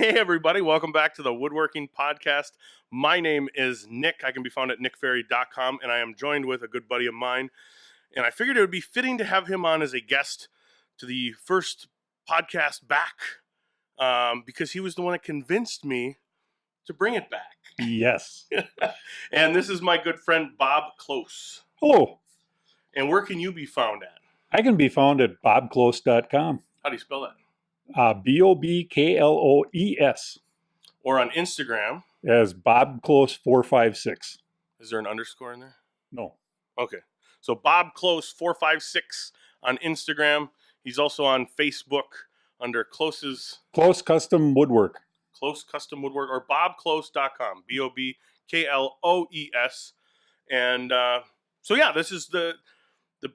Hey, everybody. Welcome back to the Woodworking Podcast. My name is Nick. I can be found at nickferry.com, and I am joined with a good buddy of mine. And I figured it would be fitting to have him on as a guest to the first podcast back because he was the one that convinced me to bring it back. Yes. And this is my good friend, Bob Kloes. Hello. And where can you be found at? I can be found at bobkloes.com. How do you spell that? BOBKLOES. Or on Instagram. As Bob Kloes 456. Is there an underscore in there? No. Okay. So Bob Kloes 456 on Instagram. He's also on Facebook under Kloes Custom Woodwork. Kloes Custom Woodwork or bobkloes.com. BOBKLOES. And so yeah, this is the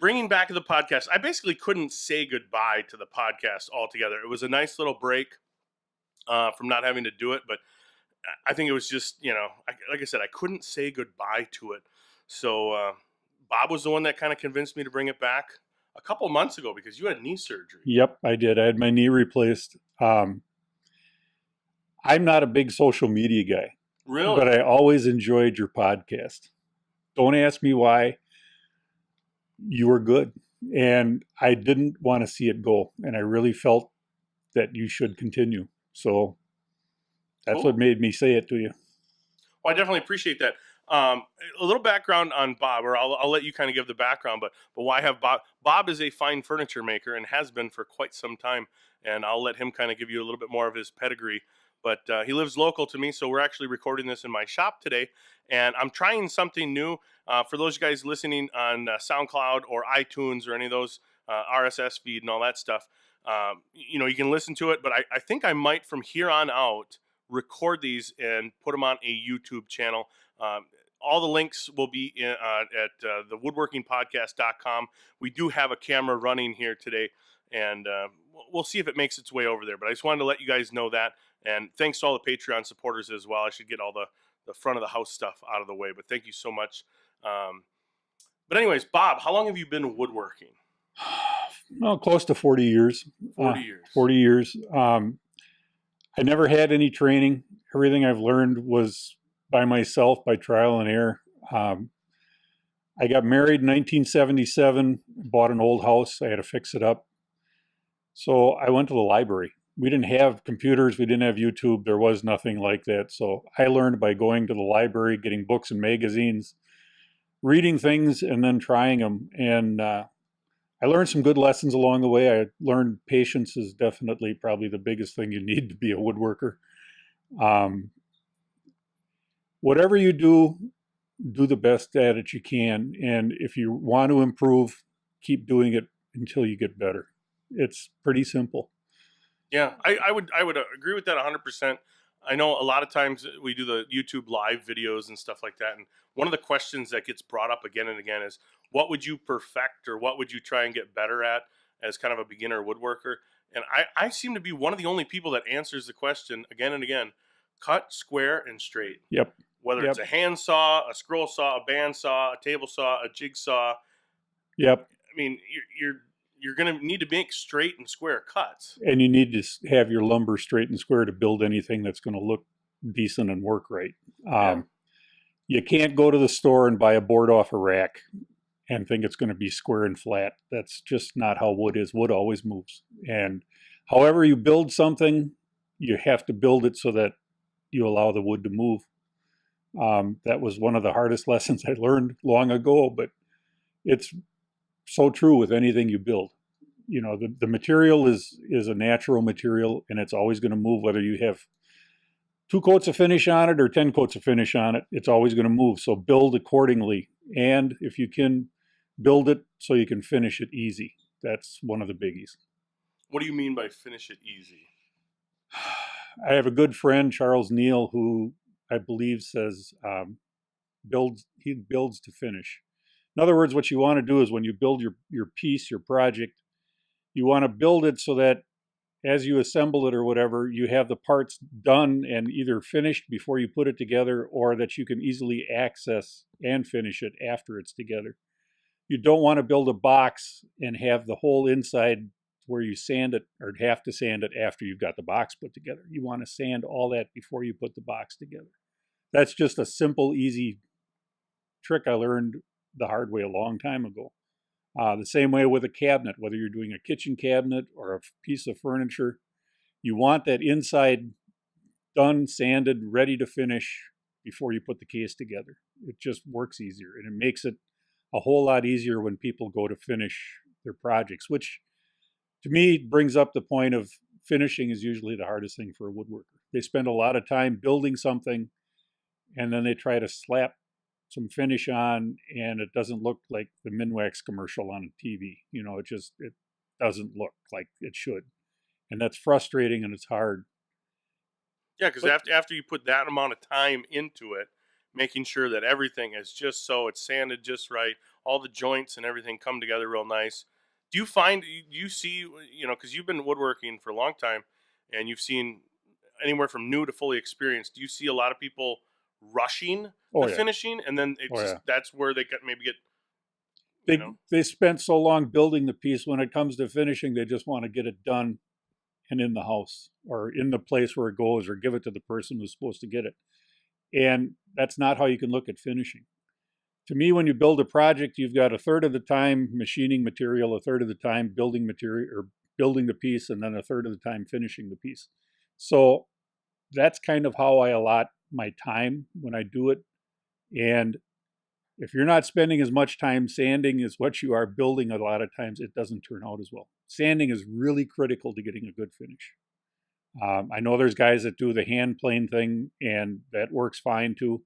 bringing back of the podcast. I basically couldn't say goodbye to the podcast altogether. It was a nice little break from not having to do it, but I think it was just, like I said, I couldn't say goodbye to it. So Bob was the one that kind of convinced me to bring it back a couple months ago because you had knee surgery. Yep, I did. I had my knee replaced. I'm not a big social media guy. Really? But I always enjoyed your podcast. Don't ask me why. You were good. And I didn't want to see it go. And I really felt that you should continue. So that's Cool. what made me say it to you. Well, I definitely appreciate that. A little background on Bob, or I'll let you kind of give the background, but why have Bob? Bob is a fine furniture maker and has been for quite some time, and I'll let him kind of give you a little bit more of his pedigree. But he lives local to me, so we're actually recording this in my shop today, and I'm trying something new. For those guys listening on SoundCloud or iTunes or any of those RSS feed and all that stuff, you can listen to it, but I think I might from here on out record these and put them on a YouTube channel. All the links will be at thewoodworkingpodcast.com. We do have a camera running here today, and we'll see if it makes its way over there. But I just wanted to let you guys know that. And thanks to all the Patreon supporters as well. I should get all the front of the house stuff out of the way. But thank you so much. But anyways, Bob, how long have you been woodworking? Well, close to 40 years. 40 years. 40 years. I never had any training. Everything I've learned was by myself, by trial and error. I got married in 1977, bought an old house. I had to fix it up. So I went to the library. We didn't have computers. We didn't have YouTube. There was nothing like that. So I learned by going to the library, getting books and magazines, reading things, and then trying them. And I learned some good lessons along the way. I learned patience is definitely probably the biggest thing you need to be a woodworker. Whatever you do the best at it you can. And if you want to improve, keep doing it until you get better. It's pretty simple. Yeah, I would agree with that 100%. I know a lot of times we do the YouTube live videos and stuff like that. And one of the questions that gets brought up again and again is, what would you perfect or what would you try and get better at as kind of a beginner woodworker? And I seem to be one of the only people that answers the question again and again: cut, square, and straight. Yep. Whether it's a hand saw, a scroll saw, a band saw, a table saw, a jigsaw. Yep. I mean, you're going to need to make straight and square cuts. And you need to have your lumber straight and square to build anything that's going to look decent and work right. You can't go to the store and buy a board off a rack and think it's going to be square and flat. That's just not how wood is. Wood always moves. And however you build something, you have to build it so that you allow the wood to move. That was one of the hardest lessons I learned long ago, but it's so true with anything you build. The material is a natural material, and it's always going to move whether you have 2 coats of finish on it or 10 coats of finish on it. It's always going to move. So build accordingly. And if you can, build it so you can finish it easy. That's one of the biggies. What do you mean by finish it easy? I have a good friend, Charles Neal, who I believe says he builds to finish. In other words, what you want to do is when you build your piece, your project, you want to build it so that as you assemble it or whatever, you have the parts done and either finished before you put it together, or that you can easily access and finish it after it's together. You don't want to build a box and have the whole inside where you sand it or have to sand it after you've got the box put together. You want to sand all that before you put the box together. That's just a simple, easy trick I learned the hard way a long time ago. The same way with a cabinet, whether you're doing a kitchen cabinet or a piece of furniture, you want that inside done, sanded, ready to finish before you put the case together. It just works easier, and it makes it a whole lot easier when people go to finish their projects, which to me brings up the point of finishing is usually the hardest thing for a woodworker. They spend a lot of time building something, and then they try to slap some finish on, and it doesn't look like the Minwax commercial on a TV. It doesn't look like it should, and that's frustrating and it's hard. Yeah, because after you put that amount of time into it, making sure that everything is just so it's sanded just right, all the joints and everything come together real nice. Do you find you see because you've been woodworking for a long time, and you've seen anywhere from new to fully experienced? Do you see a lot of people rushing the finishing, and then that's where they maybe get they spent so long building the piece. When it comes to finishing, they just want to get it done and in the house or in the place where it goes, or give it to the person who's supposed to get it. And that's not how you can look at finishing. To me, when you build a project, you've got a third of the time machining material, a third of the time building material or building the piece, and then a third of the time finishing the piece. So that's kind of how I allot my time when I do it. And if you're not spending as much time sanding as what you are building, a lot of times it doesn't turn out as well. Sanding is really critical to getting a good finish. I know there's guys that do the hand plane thing, and that works fine too.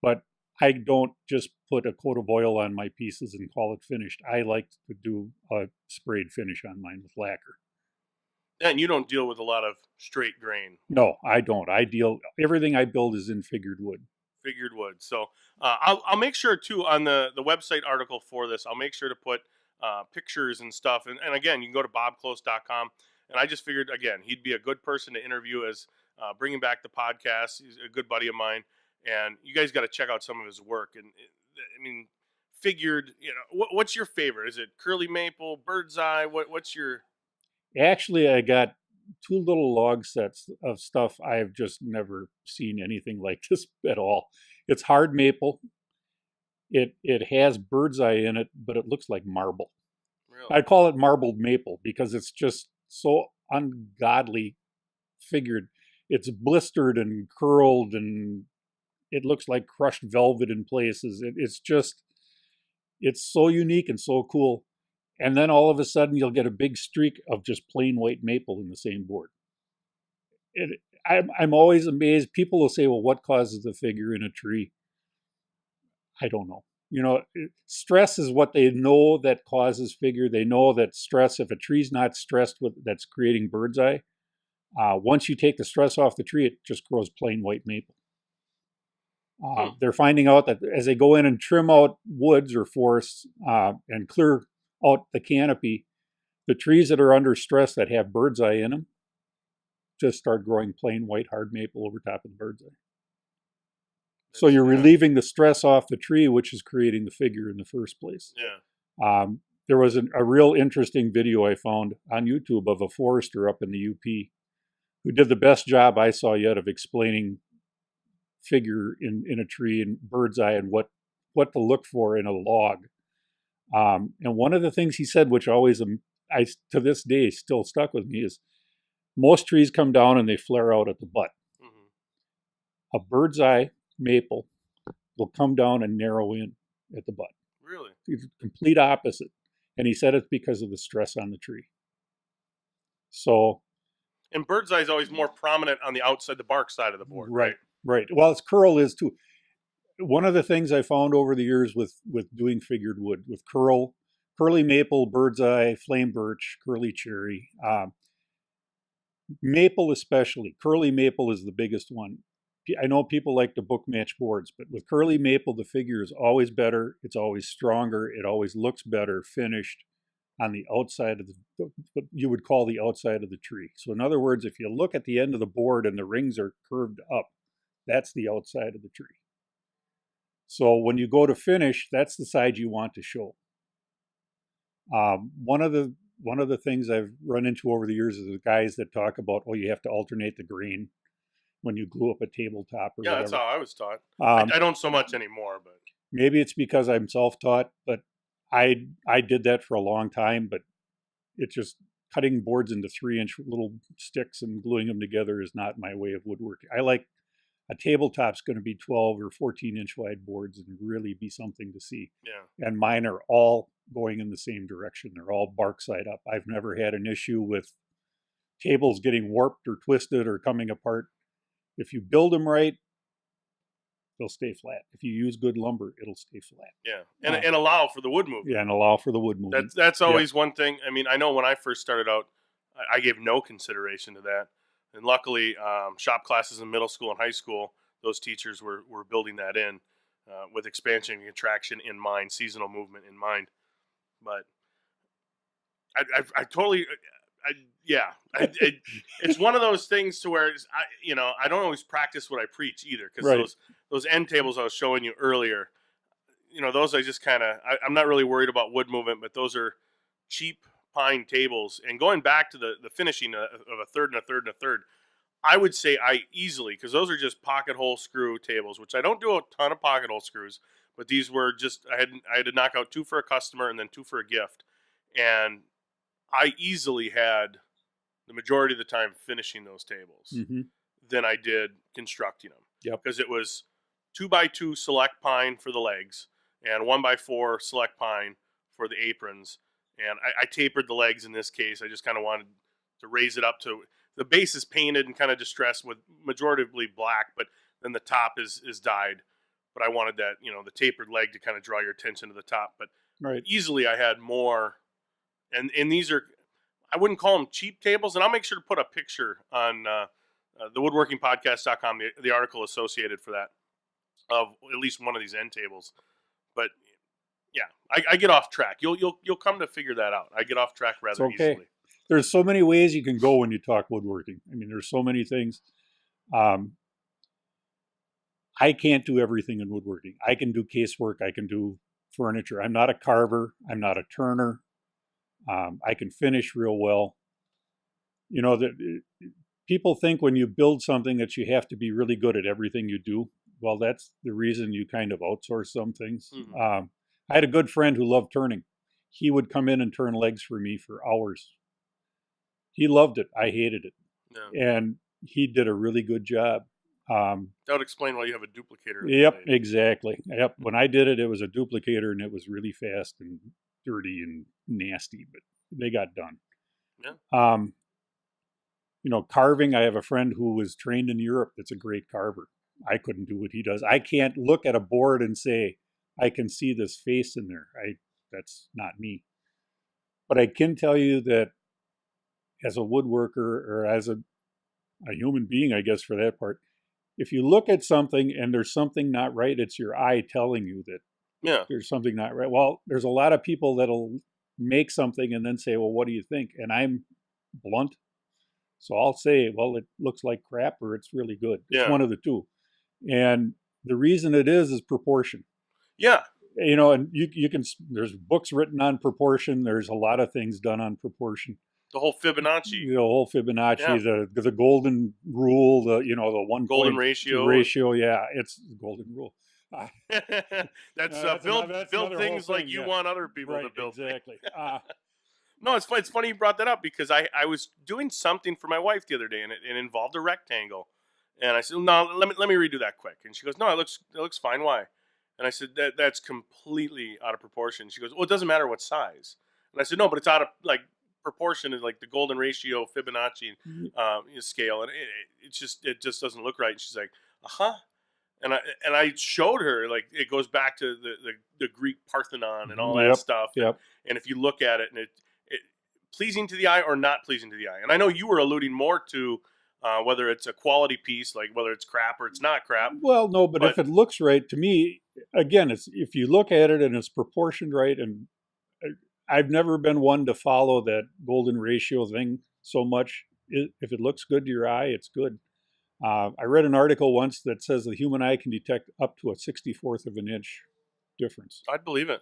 But I don't just put a coat of oil on my pieces and call it finished. I like to do a sprayed finish on mine with lacquer. And you don't deal with a lot of straight grain. No, I don't. Everything I build is in figured wood. Figured wood. So I'll make sure too on the website article for this. I'll make sure to put pictures and stuff. And again, you can go to bobkloes.com. And I just figured, again, he'd be a good person to interview as bringing back the podcast. He's a good buddy of mine, and you guys got to check out some of his work. And I mean, figured. What's your favorite? Is it curly maple, bird's eye? What's your? Actually, I got two little log sets of stuff. I've just never seen anything like this at all. It's hard maple. It has bird's eye in it, but it looks like marble. Really? I call it marbled maple because it's just so ungodly figured. It's blistered and curled, and it looks like crushed velvet in places. It's so unique and so cool. And then all of a sudden you'll get a big streak of just plain white maple in the same board. I'm always amazed. People will say, well, what causes the figure in a tree? I don't know. Stress is what they know that causes figure. They know that stress, if a tree's not stressed that's creating bird's eye, once you take the stress off the tree, it just grows plain white maple. They're finding out that as they go in and trim out woods or forests and clear out the canopy, the trees that are under stress that have bird's eye in them just start growing plain white hard maple over top of the bird's eye. So you're relieving the stress off the tree, which is creating the figure in the first place. Yeah. There was a real interesting video I found on YouTube of a forester up in the UP who did the best job I saw yet of explaining figure in a tree and bird's eye and what to look for in a log. And one of the things he said, which always to this day still stuck with me, is most trees come down and they flare out at the butt. Mm-hmm. A bird's eye maple will come down and narrow in at the butt. Really? It's complete opposite. And he said it's because of the stress on the tree. So. And bird's eye is always more prominent on the outside, the bark side of the board. Right. Well, its curl is too. One of the things I found over the years with doing figured wood, with curly maple, bird's eye, flame birch, curly cherry, maple especially, curly maple is the biggest one. I know people like to book match boards, but with curly maple, the figure is always better. It's always stronger. It always looks better finished on the outside of what you would call the outside of the tree. So in other words, if you look at the end of the board and the rings are curved up, that's the outside of the tree. So when you go to finish, that's the side you want to show. One of the one of the things I've run into over the years is the guys that talk about, oh, you have to alternate the grain when you glue up a tabletop or Yeah, that's whatever. how I was taught. Um, I don't so much anymore, but Maybe it's because I'm self-taught, but I did that for a long time. But it's just cutting boards into 3-inch little sticks and gluing them together is not my way of woodworking. I like a tabletop's going to be 12 or 14-inch wide boards and really be something to see. yeah. And mine are all going in the same direction. They're all bark side up. I've never had an issue with tables getting warped or twisted or coming apart. If you build them right, they'll stay flat. If you use good lumber, it'll stay flat. Yeah, and allow for the wood movement. Yeah, and allow for the wood movement. That's always one thing. I mean, I know when I first started out, I gave no consideration to that, and luckily, shop classes in middle school and high school, those teachers were building that in with expansion and contraction in mind, seasonal movement in mind. But I totally, it's one of those things to where I don't always practice what I preach either, because Right. those end tables I was showing you earlier, those I just kind of I'm not really worried about wood movement, but those are cheap pine tables. And going back to the finishing of a third and a third and a third, I would say I easily, because those are just pocket hole screw tables, which I don't do a ton of pocket hole screws, but these were just I had to knock out 2 for a customer and then 2 for a gift, and I easily had the majority of the time finishing those tables than I did constructing them. Yep. Because it was 2x2 select pine for the legs and 1x4 select pine for the aprons. And I tapered the legs in this case. I just kind of wanted to raise it up to the base is painted and kind of distressed with majoritively black, but then the top is dyed. But I wanted that, the tapered leg to kind of draw your attention to the top. But easily I had more. And these are, I wouldn't call them cheap tables. And I'll make sure to put a picture on the woodworkingpodcast.com, the article associated for that, of at least one of these end tables. But yeah, I get off track. You'll come to figure that out. I get off track rather easily. There's so many ways you can go when you talk woodworking. I mean, there's so many things. I can't do everything in woodworking. I can do casework. I can do furniture. I'm not a carver. I'm not a turner. I can finish real well. That people think when you build something that you have to be really good at everything you do. Well, that's the reason you kind of outsource some things. I had a good friend who loved turning. He would come in and turn legs for me for hours. He loved it. I hated it. Yeah. And he did a really good job. That would explain why you have a duplicator. Yep, exactly. Yep. When I did it, it was a duplicator, and it was really fast and dirty and nasty, but they got done. Yeah. Carving, I have a friend who was trained in Europe that's a great carver. I couldn't do what he does. I can't look at a board and say, I can see this face in there. That's not me. But I can tell you that as a woodworker, or as a human being, I guess, for that part, if you look at something and there's something not right, it's your eye telling you that there's something not right. Well, there's a lot of people that'll make something and then say, well, what do you think? And I'm blunt. So I'll say, well, it looks like crap or it's really good. It's one of the two. And the reason it is proportion. Yeah. And you can, there's books written on proportion. There's a lot of things done on proportion. The whole Fibonacci. The golden rule, the one golden ratio. Yeah, it's the golden rule. That's build things like you want other people to build. Exactly. No, it's funny you brought that up, because I was doing something for my wife the other day, and it involved a rectangle. And I said, no, let me redo that quick. And she goes, no, it looks fine. Why? And I said, that's completely out of proportion. She goes, well, it doesn't matter what size. And I said, no, but it's out of proportion is like the golden ratio Fibonacci scale, and it just doesn't look right. And she's like, and I showed her, like, it goes back to the Greek Parthenon and all that stuff. Yep. And if you look at it, and it pleasing to the eye or not pleasing to the eye. And I know you were alluding more to whether it's a quality piece, like whether it's crap or it's not crap. Well, no, but if it looks right to me, again, it's if you look at it and it's proportioned right. And I've never been one to follow that golden ratio thing so much. If it looks good to your eye, it's good. I read an article once that says the human eye can detect up to a 64th of an inch difference. I'd believe it.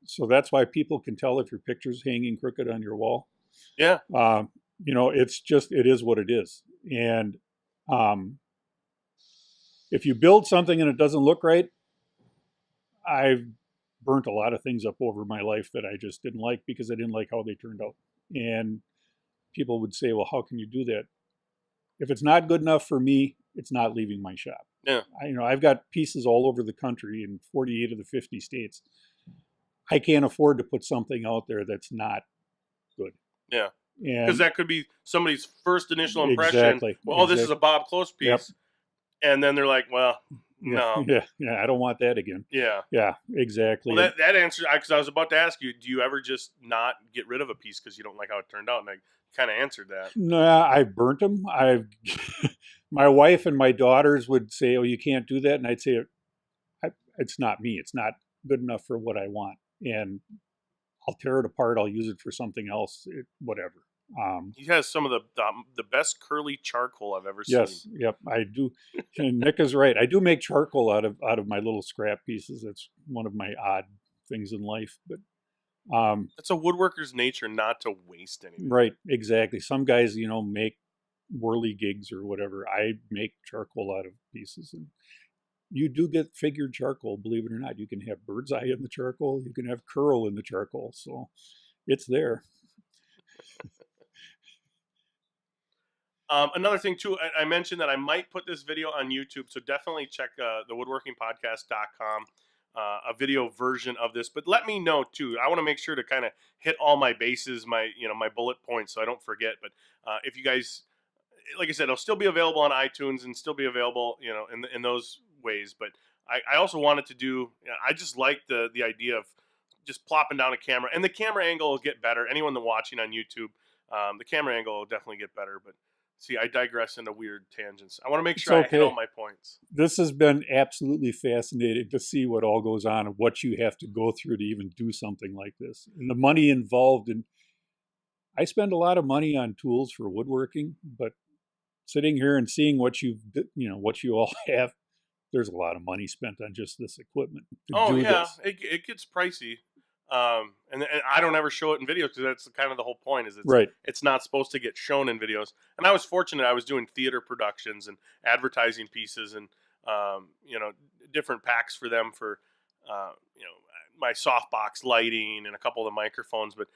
So that's why people can tell if your picture's hanging crooked on your wall. Yeah. It is what it is. And if you build something and it doesn't look right, I've burnt a lot of things up over my life that I just didn't like because I didn't like how they turned out. And people would say, well, how can you do that? If it's not good enough for me, it's not leaving my shop. Yeah. I've got pieces all over the country in 48 of the 50 states. I can't afford to put something out there that's not good. Yeah. And Because that could be somebody's first initial impression. Exactly. Well, oh, this is a Bob Kloes piece. Yep. And then they're like, well, no. Yeah, I don't want that again. Yeah. Yeah, exactly. Well, that answers, because I was about to ask you, do you ever just not get rid of a piece because you don't like how it turned out? And I kind of answered that. Nah, I burnt them. My wife and my daughters would say, oh, you can't do that. And I'd say, it's not me. It's not good enough for what I want. And I'll tear it apart. I'll use it for something else, whatever. He has some of the best curly charcoal I've ever seen. Yes, yep, I do. And Nick is right. I do make charcoal out of my little scrap pieces. That's one of my odd things in life. But it's a woodworker's nature not to waste anything. Right, exactly. Some guys, make whirly gigs or whatever. I make charcoal out of pieces, and you do get figured charcoal, believe it or not. You can have bird's eye in the charcoal. You can have curl in the charcoal. So it's there. Another thing too, I mentioned that I might put this video on YouTube, so definitely check the woodworkingpodcast.com, a video version of this. But let me know too. I want to make sure to kind of hit all my bases, my bullet points, so I don't forget. But if you guys, like I said, it'll still be available on iTunes and still be available, in those ways. But I also wanted to do. I just like the idea of just plopping down a camera, and the camera angle will get better. Anyone that's watching on YouTube, the camera angle will definitely get better. But see, I digress into weird tangents. I want to make sure I hit all my points. This has been absolutely fascinating to see what all goes on and what you have to go through to even do something like this. And the money involved. And I spend a lot of money on tools for woodworking, but sitting here and seeing what you all have, there's a lot of money spent on just this equipment. It gets pricey. And I don't ever show it in videos because that's kind of the whole point. It's not supposed to get shown in videos. And I was fortunate; I was doing theater productions and advertising pieces, and different packs for them for my softbox lighting and a couple of the microphones. But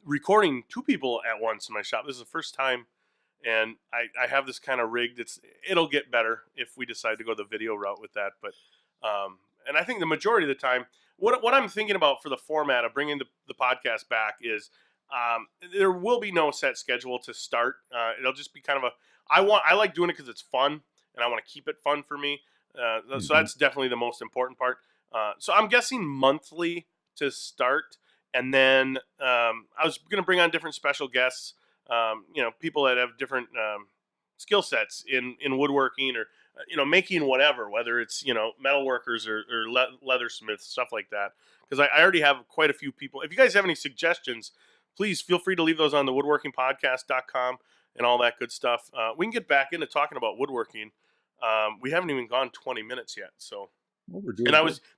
recording two people at once in my shop, this is the first time, and I have this kind of rig it'll get better if we decide to go the video route with that. But and I think the majority of the time. What I'm thinking about for the format of bringing the podcast back is there will be no set schedule to start. It'll just be kind of I like doing it because it's fun, and I want to keep it fun for me. So that's definitely the most important part. So I'm guessing monthly to start, and then I was going to bring on different special guests, people that have different skill sets in woodworking or making whatever, whether it's, metal workers or leathersmiths, stuff like that. Because I already have quite a few people. If you guys have any suggestions, please feel free to leave those on the woodworkingpodcast.com and all that good stuff. We can get back into talking about woodworking. We haven't even gone 20 minutes yet. So,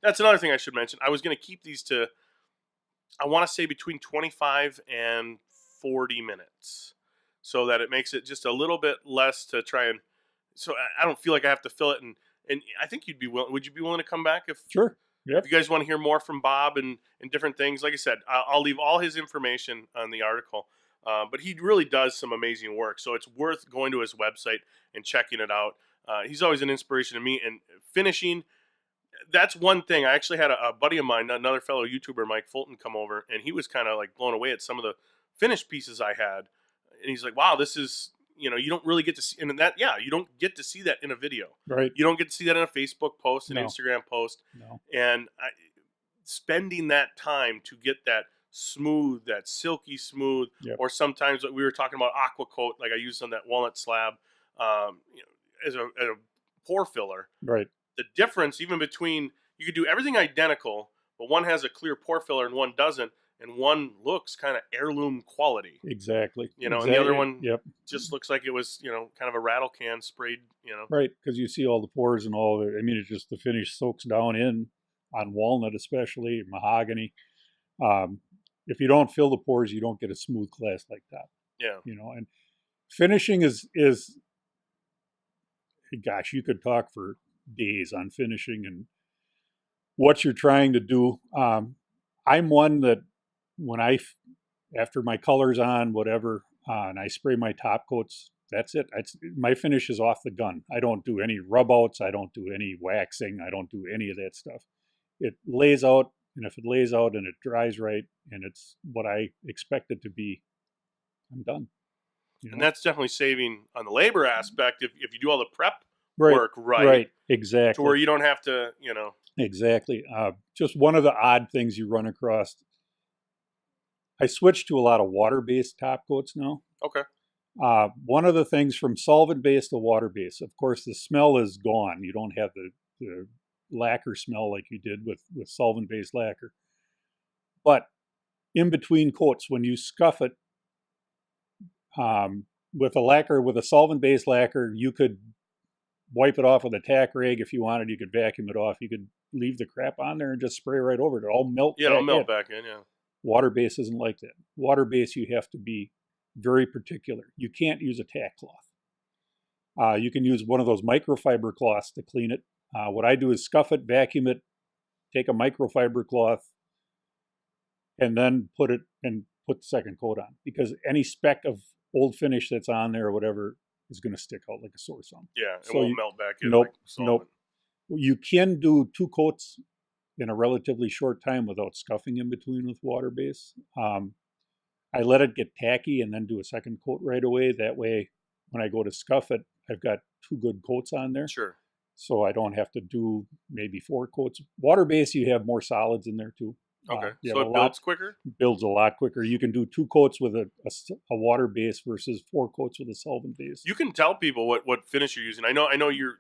that's another thing I should mention. I was going to keep these to, I want to say between 25 and 40 minutes so that it makes it just a little bit less to try and, so I don't feel like I have to fill it, and I think you'd be willing. Would you be willing to come back Sure. Yep. If you guys want to hear more from Bob and different things? Like I said, I'll leave all his information on the article. But he really does some amazing work, so it's worth going to his website and checking it out. He's always an inspiration to me. And finishing, that's one thing. I actually had a buddy of mine, another fellow YouTuber, Mike Fulton, come over, and he was kind of like blown away at some of the finished pieces I had. And he's like, "Wow, this is." You don't really get to see, and you don't get to see that in a video. Right. You don't get to see that in a Facebook post, an Instagram post. No. And spending that time to get that smooth, that silky smooth, or sometimes what we were talking about aqua coat, like I used on that walnut slab, as a pore filler. Right. The difference, even between, you could do everything identical, but one has a clear pore filler and one doesn't. And one looks kind of heirloom quality. Exactly. And the other one just looks like it was, kind of a rattle can sprayed, Right, because you see all the pores and all the, it's just the finish soaks down in, on walnut especially, mahogany. If you don't fill the pores, you don't get a smooth glass like that. Yeah. And finishing is gosh, you could talk for days on finishing and what you're trying to do. I'm one that when after my color's on, whatever, and I spray my top coats, that's it. My finish is off the gun. I don't do any rub outs. I don't do any waxing. I don't do any of that stuff. It lays out, and if it lays out and it dries right and it's what I expect it to be, I'm done. And that's definitely saving on the labor aspect if you do all the prep right, work right. Right, exactly. To where you don't have to, Exactly. Just one of the odd things you run across. I switched to a lot of water-based top coats now. Okay. One of the things from solvent-based to water-based, of course, the smell is gone. You don't have the lacquer smell like you did with solvent-based lacquer. But in between coats, when you scuff it, with a solvent-based lacquer, you could wipe it off with a tack rag if you wanted. You could vacuum it off. You could leave the crap on there and just spray right over it. It'll all melt. Yeah, it'll melt back in. Yeah. Water-based isn't like that. Water-based, you have to be very particular. You can't use a tack cloth. You can use one of those microfiber cloths to clean it. What I do is scuff it, vacuum it, take a microfiber cloth, and then put the second coat on, because any speck of old finish that's on there or whatever is going to stick out like a sore thumb. Yeah, it won't melt back in. Nope. You can do 2 coats in a relatively short time without scuffing in between with water base. I let it get tacky and then do a second coat right away. That way, when I go to scuff it, I've got 2 good coats on there. Sure. So I don't have to do maybe 4 coats. Water base, you have more solids in there too. Okay, so it builds quicker? Builds a lot quicker. You can do 2 coats with a water base versus 4 coats with a solvent base. You can tell people what finish you're using. I know you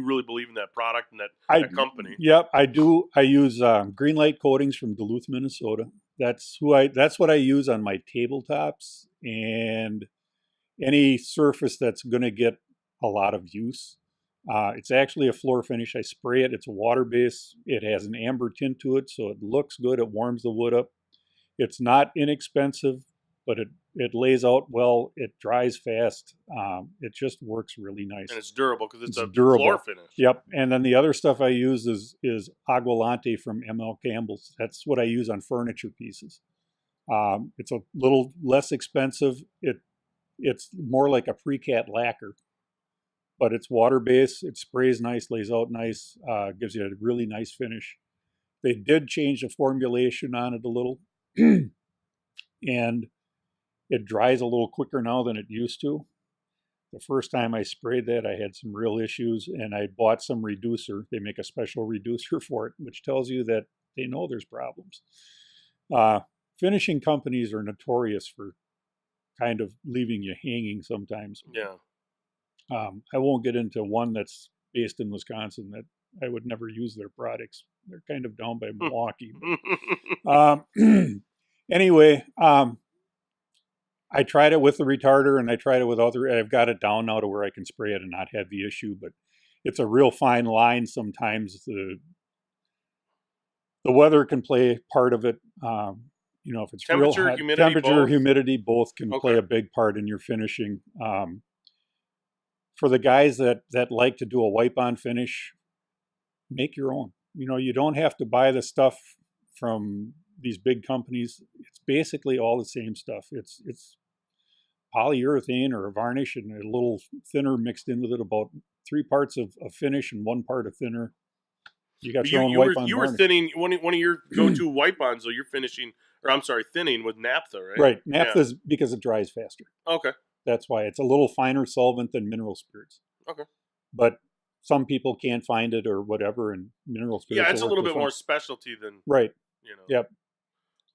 really believe in that product and that company. Yep, I do. I use Green Light Coatings from Duluth, Minnesota. That's what I use on my tabletops and any surface that's going to get a lot of use. It's actually a floor finish. I spray it. It's a water base. It has an amber tint to it, so it looks good. It warms the wood up. It's not inexpensive, but it lays out well. It dries fast. It just works really nice. And it's durable because it's a durable floor finish. Yep. And then the other stuff I use is Agualante from ML Campbell's. That's what I use on furniture pieces. It's a little less expensive. It's more like a pre-cat lacquer, but it's water-based. It sprays nice, lays out nice, gives you a really nice finish. They did change the formulation on it a little, and it dries a little quicker now than it used to. The first time I sprayed that, I had some real issues, and I bought some reducer. They make a special reducer for it, which tells you that they know there's problems. Finishing companies are notorious for kind of leaving you hanging sometimes. Yeah. I won't get into one that's based in Wisconsin that I would never use their products. They're kind of down by Milwaukee. Anyway, I tried it with the retarder and I tried it with I've got it down now to where I can spray it and not have the issue, but it's a real fine line sometimes. The weather can play part of it. If it's temperature, real hot, humidity, humidity, both can play a big part in your finishing. For the guys that like to do a wipe-on finish, make your own. You don't have to buy the stuff from these big companies. It's basically all the same stuff. It's polyurethane or a varnish and a little thinner mixed in with it, about 3 parts of finish and 1 part of thinner. You got your own wipe-on. You were thinning one of your go-to wipe-ons, though. You're thinning with naphtha, right? Right. Naphtha is because it dries faster. Okay. That's why it's a little finer solvent than mineral spirits. Okay. But some people can't find it or whatever, and mineral spirits. Yeah, it's a little bit more specialty than right. Yep.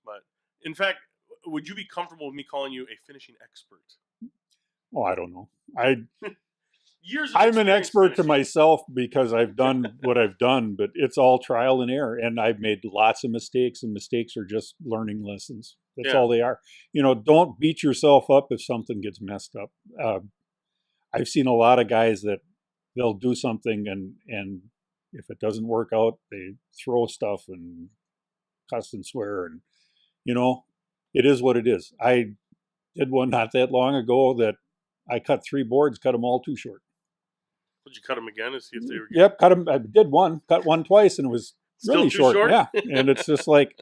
But in fact, would you be comfortable with me calling you a finishing expert? Oh, I don't know. I'm an expert to myself because I've done what I've done, but it's all trial and error, and I've made lots of mistakes, and mistakes are just learning lessons. That's all they are. Don't beat yourself up if something gets messed up. I've seen a lot of guys that they'll do something and if it doesn't work out, they throw stuff and cuss and swear, and it is what it is. I did one not that long ago that I cut 3 boards, cut them all too short. Would you cut them again to see if they were good? Yep, cut them. I did cut one twice, and it was Still really too short. short? Yeah, and it's just like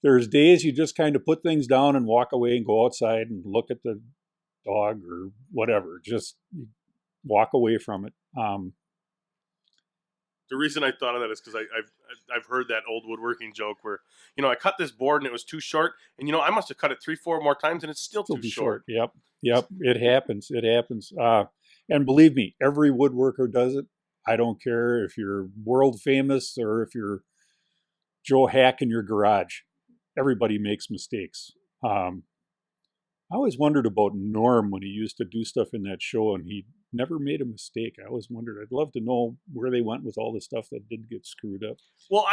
there's days you just kind of put things down and walk away and go outside and look at the dog or whatever. Just walk away from it. The reason I thought of that is because I've heard that old woodworking joke where, I cut this board and it was too short, and I must have cut it 3-4 more times and it's still too short. Yep. It happens. And believe me, every woodworker does it. I don't care if you're world famous or if you're Joe Hack in your garage. Everybody makes mistakes. I always wondered about Norm when he used to do stuff in that show, and he never made a mistake. I always wondered. I'd love to know where they went with all the stuff that did get screwed up. Well,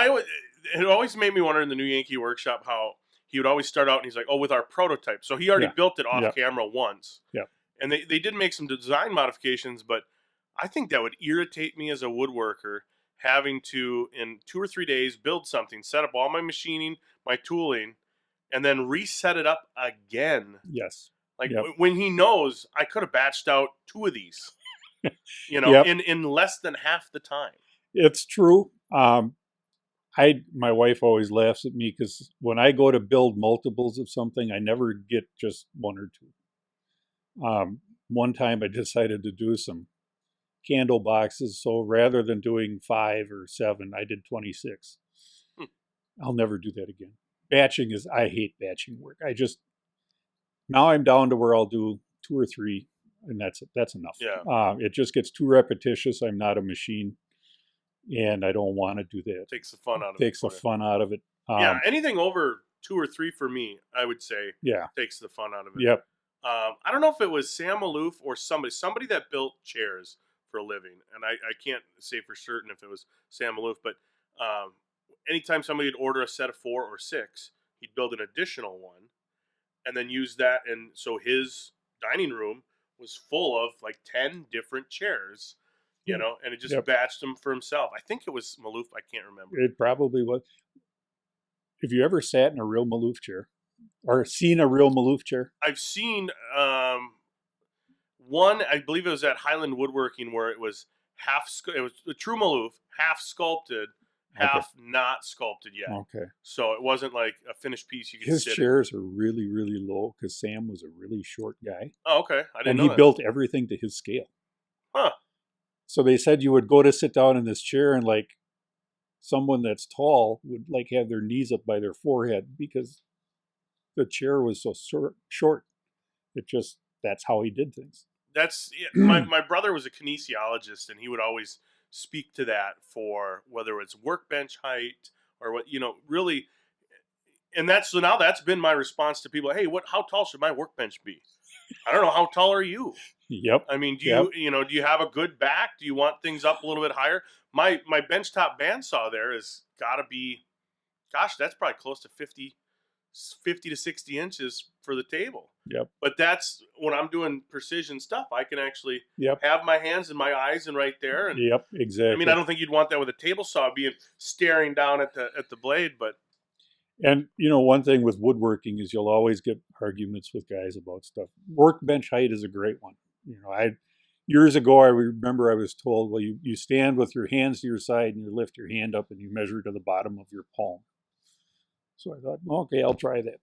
it always made me wonder in the New Yankee Workshop how he would always start out and he's like, "Oh, with our prototype." So he already built it off camera once. Yeah. And they did make some design modifications, but I think that would irritate me as a woodworker, having to, in 2 or 3 days, build something, set up all my machining, my tooling, and then reset it up again. Yes. Like when he knows I could have batched out 2 of these, in less than half the time. It's true. My wife always laughs at me because when I go to build multiples of something, I never get just 1 or 2. One time I decided to do some candle boxes. So rather than doing 5 or 7, I did 26. I'll never do that again. I hate batching work. Now I'm down to where I'll do 2 or 3 and that's it. That's enough. Yeah. It just gets too repetitious. I'm not a machine and I don't want to do that. Takes the fun out of it. Takes the fun out of it. Yeah. Anything over 2 or 3 for me, I would say takes the fun out of it. Yep. I don't know if it was Sam Maloof or somebody that built chairs for a living. And I can't say for certain if it was Sam Maloof, but anytime somebody would order a set of 4 or 6, he'd build an additional one and then use that. And so his dining room was full of like 10 different chairs, and it just batched them for himself. I think it was Maloof. I can't remember. It probably was. Have you ever sat in a real Maloof chair or seen a real Maloof chair? I've seen one, I believe it was at Highland Woodworking, where it was it was a true Maloof, half sculpted, half not sculpted yet. Okay. So it wasn't like a finished piece you could His sit chairs are really, really low because Sam was a really short guy. Oh, okay. I didn't know and he that. built everything to his scale. Huh. So they said you would go to sit down in this chair and like someone that's tall would like have their knees up by their forehead because the chair was so short. That's how he did things. My brother was a kinesiologist, and he would always speak to that for whether it's workbench height or what, really. And now that's been my response to people. Hey, how tall should my workbench be? I don't know. How tall are you? Yep. I mean, do you have a good back? Do you want things up a little bit higher? My benchtop bandsaw there has got to be, that's probably close to 50 to 60 inches for the table. Yep. But that's when I'm doing precision stuff. I can actually Yep. have my hands and my eyes and right there. And yep, exactly. I mean, I don't think you'd want that with a table saw being staring down at the blade, but. And, one thing with woodworking is you'll always get arguments with guys about stuff. Workbench height is a great one. Years ago, I remember I was told, well, you stand with your hands to your side and you lift your hand up and you measure to the bottom of your palm. So I thought, okay, I'll try that.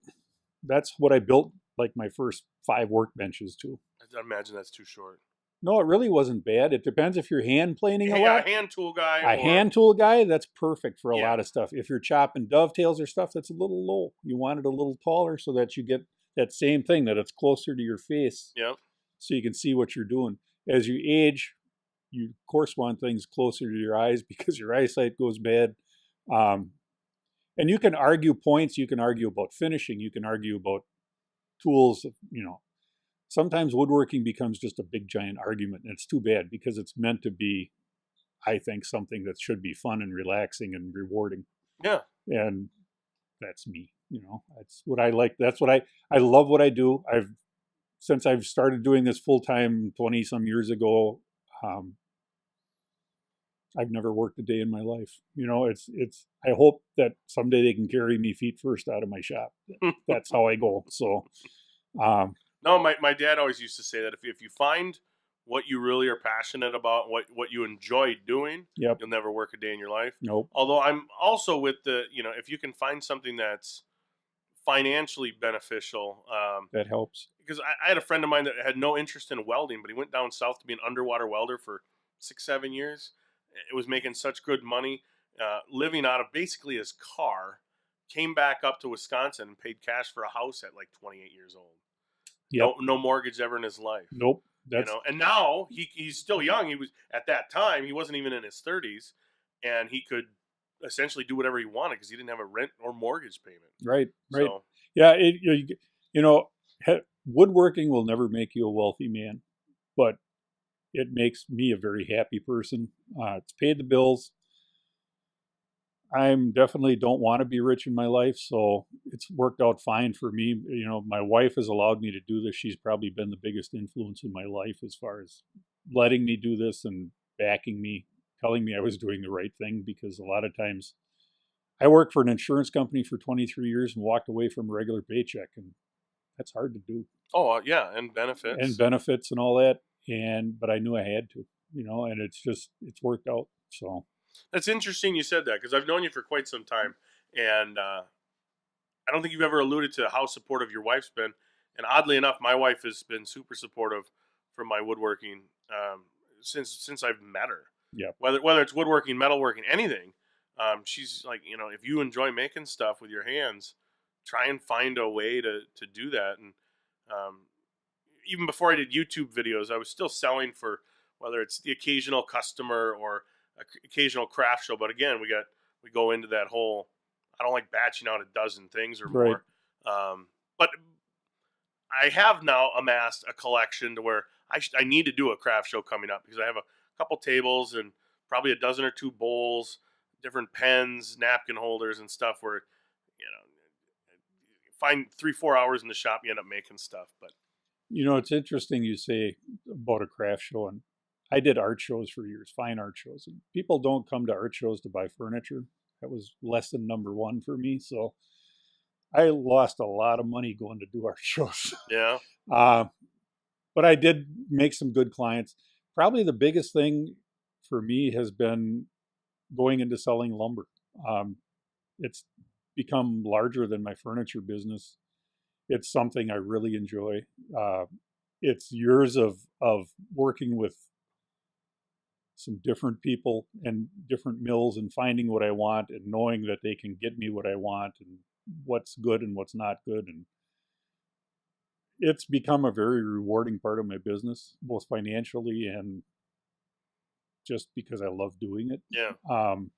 That's what I built like my first 5 workbenches to. I imagine that's too short. No, it really wasn't bad. It depends if you're hand planing a lot. A hand tool guy. Hand tool guy, that's perfect for a lot of stuff. If you're chopping dovetails or stuff, that's a little low. You want it a little taller so that you get that same thing, that it's closer to your face. Yep. So you can see what you're doing. As you age, you of course want things closer to your eyes because your eyesight goes bad. And you can argue points. You can argue about finishing. You can argue about tools. Sometimes woodworking becomes just a big giant argument, and it's too bad because it's meant to be, I think, something that should be fun and relaxing and rewarding. Yeah. And that's me. That's what I like. That's what I love what I do. Since I've started doing this full time 20 some years ago, I've never worked a day in my life. I hope that someday they can carry me feet first out of my shop. That's how I go. So, um, No, my dad always used to say that if you find what you really are passionate about, what you enjoy doing, yep, you'll never work a day in your life. nope, Although I'm also with if you can find something that's financially beneficial, that helps. because I had a friend of mine that had no interest in welding, but he went down south to be an underwater welder for 6, 7 years. It was making such good money, living out of basically his car. Came back up to Wisconsin and paid cash for a house at like 28 years old. Yep, No mortgage ever in his life. nope. That's And now he's still young. He was at that time he wasn't even in his 30s, and he could essentially do whatever he wanted because he didn't have a rent or mortgage payment. right, right. So Yeah, you know, woodworking will never make you a wealthy man, but it makes me a very happy person. It's paid the bills. I'm definitely don't want to be rich in my life, so it's worked out fine for me. My wife has allowed me to do this. She's probably been the biggest influence in my life as far as letting me do this and backing me, telling me I was doing the right thing, because a lot of times I worked for an insurance company for 23 years and walked away from a regular paycheck, and that's hard to do. yeah, and benefits. And benefits and all that, but I knew I had to, and it's worked out. So That's interesting you said that because I've known you for quite some time, and I don't think you've ever alluded to how supportive your wife's been. And oddly enough, my wife has been super supportive for my woodworking since I've met her. yeah, Whether it's woodworking, metalworking, anything, she's like, if you enjoy making stuff with your hands, try and find a way to do that. And even before I did YouTube videos, I was still selling for whether it's the occasional customer or occasional craft show. But again, we go into that whole, I don't like batching out a dozen things or right. more. But I have now amassed a collection to where I need to do a craft show coming up because I have a couple tables and probably a dozen or two bowls, different pens, napkin holders, and stuff where, find 3-4 hours in the shop, you end up making stuff. But It's interesting you say about a craft show, and I did art shows for years, fine art shows, and people don't come to art shows to buy furniture. That was lesson number one for me. So I lost a lot of money going to do art shows. yeah, But I did make some good clients. Probably the biggest thing for me has been going into selling lumber. It's become larger than my furniture business. It's something I really enjoy. It's years of working with some different people and different mills and finding what I want and knowing that they can get me what I want and what's good and what's not good. And it's become a very rewarding part of my business, both financially and just because I love doing it. yeah. Um,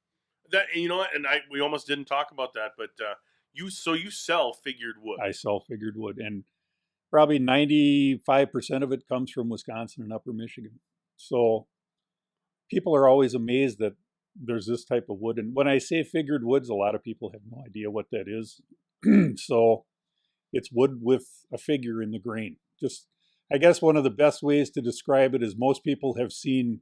That, and we almost didn't talk about that, but you sell figured wood. I sell figured wood, and probably 95% of it comes from Wisconsin and Upper Michigan. So people are always amazed that there's this type of wood. And when I say figured woods, a lot of people have no idea what that is. So it's wood with a figure in the grain. Just, I guess one of the best ways to describe it is most people have seen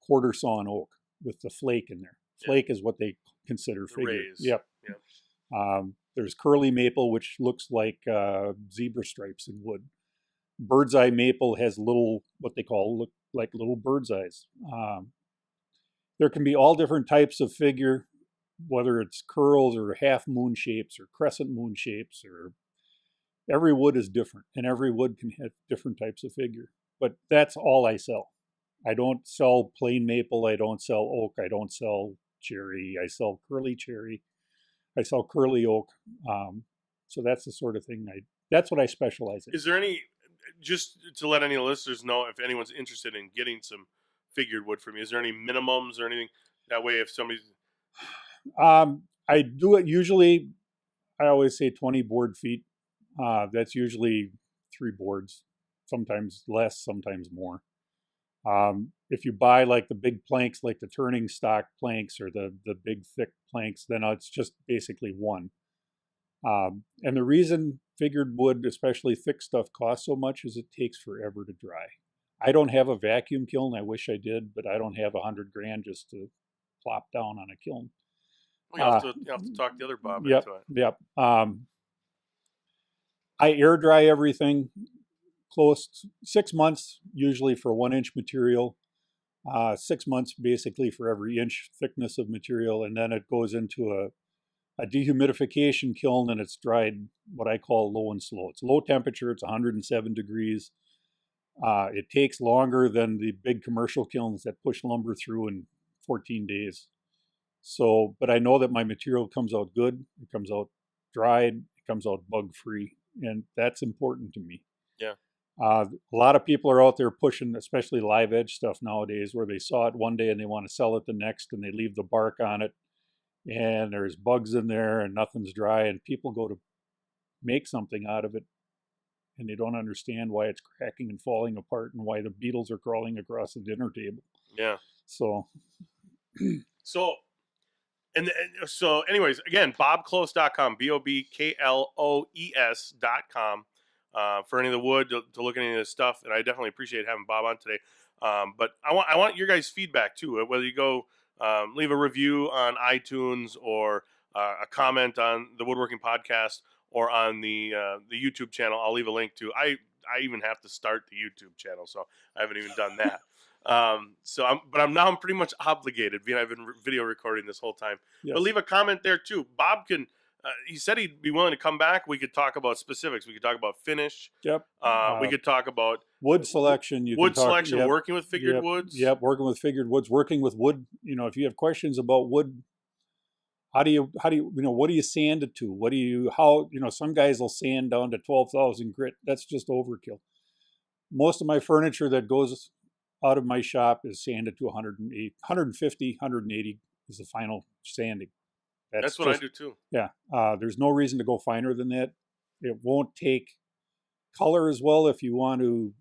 quarter sawn oak with the flake in there. Flake is what they consider figure. Rays. Yep. Yep. There's curly maple, which looks like zebra stripes in wood. Bird's eye maple has little, what they look like little bird's eyes. There can be all different types of figure, whether it's curls or half moon shapes or crescent moon shapes, or every wood is different, and every wood can have different types of figure. But that's all I sell. I don't sell plain maple. I don't sell oak. I don't sell cherry. I sell curly cherry. I sell curly oak. So that's the sort of thing that's what I specialize in. Is there any, just to let any listeners know, if anyone's interested in getting some figured wood from you, is there any minimums or anything? That way, if somebody's... I do it usually, I always say 20 board feet. That's usually 3 boards, sometimes less, sometimes more. If you buy like the big planks, like the turning stock planks or the big thick planks, then it's just basically 1. And the reason figured wood, especially thick stuff, costs so much is it takes forever to dry. I don't have a vacuum kiln. I wish I did, but I don't have $100,000 just to plop down on a kiln. Well, you have to talk the other Bob Yep, into it. yep. I air dry everything close 6 months, usually for 1-inch material. 6 months basically for every inch thickness of material, and then it goes into a dehumidification kiln, and it's dried what I call low and slow. It's low temperature, it's 107 degrees. It takes longer than the big commercial kilns that push lumber through in 14 days. So, but I know that my material comes out good, it comes out dried, it comes out bug-free, and that's important to me. Yeah. A lot of people are out there pushing, especially live edge stuff nowadays, where they saw it one day and they want to sell it the next, and they leave the bark on it, and there's bugs in there, and nothing's dry, and people go to make something out of it, and they don't understand why it's cracking and falling apart, and why the beetles are crawling across the dinner table. Yeah. So, so anyways, again, bobkloes.com, BOBKLOES.com. For any of the wood to look at any of this stuff, and I definitely appreciate having Bob on today. But I want your guys' feedback too. Whether you go leave a review on iTunes, or a comment on the Woodworking Podcast, or on the YouTube channel, I'll leave a link to. I even have to start the YouTube channel, so I haven't even done that. I'm pretty much obligated. I've been video recording this whole time. Yes. But leave a comment there too. Bob can. He said he'd be willing to come back. We could talk about specifics. We could talk about finish. Yep. We could talk about wood selection. Yep. Working with figured woods. Yep. Working with figured woods. Working with wood. If you have questions about wood, how do you what do you sand it to? Some guys will sand down to 12,000 grit. That's just overkill. Most of my furniture that goes out of my shop is sanded to 150, 180 is the final sanding. That's what I do too. Yeah. There's no reason to go finer than that. It won't take color as well if you want to.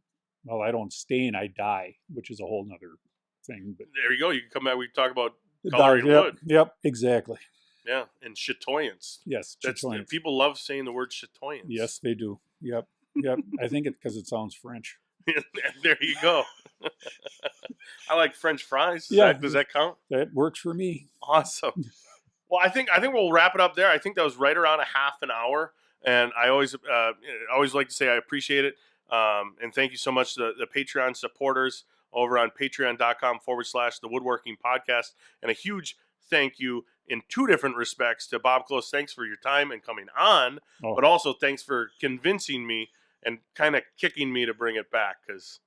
Well, I don't stain, I dye, which is a whole nother thing. But there you go. You can come back. We can talk about coloring wood. Yep, exactly. Yeah, and chatoyance. Yes, chatoyance. People love saying the word chatoyance. Yes, they do. Yep. I think it's because it sounds French. There you go. I like French fries. Does that count? That works for me. Awesome. Well, I think we'll wrap it up there. I think that was right around a half an hour, and I always like to say I appreciate it, and thank you so much to the Patreon supporters over on patreon.com/the Woodworking Podcast, and a huge thank you in two different respects to Bob Kloes. Thanks for your time and coming on, but also thanks for convincing me and kind of kicking me to bring it back, because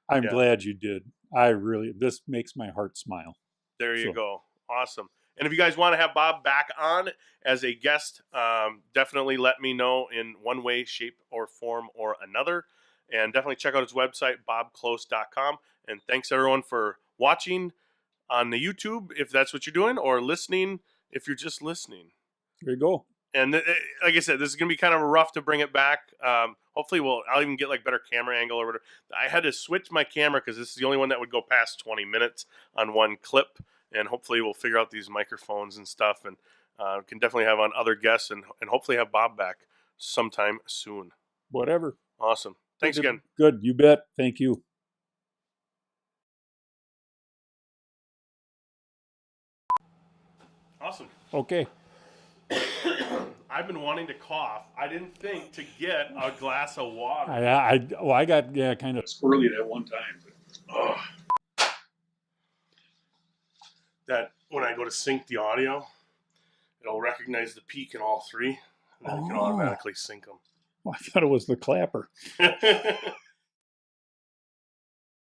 I'm glad you did. This makes my heart smile. There you go. Awesome. And if you guys want to have Bob back on as a guest, definitely let me know in one way, shape, or form or another. And definitely check out his website, bobkloes.com. And thanks, everyone, for watching on the YouTube, if that's what you're doing, or listening, if you're just listening. There you go. And like I said, this is going to be kind of rough to bring it back. Hopefully, I'll even get better camera angle or whatever. I had to switch my camera because this is the only one that would go past 20 minutes on one clip. And hopefully we'll figure out these microphones and stuff, and can definitely have on other guests, and hopefully have Bob back sometime soon. Whatever. Awesome. Thanks again. Good. You bet. Thank you. Awesome. Okay. I've been wanting to cough. I didn't think to get a glass of water. I got kind of squirrely at one time. But, that when I go to sync the audio, it'll recognize the peak in all three, and then it can automatically sync them. Well, I thought it was the clapper.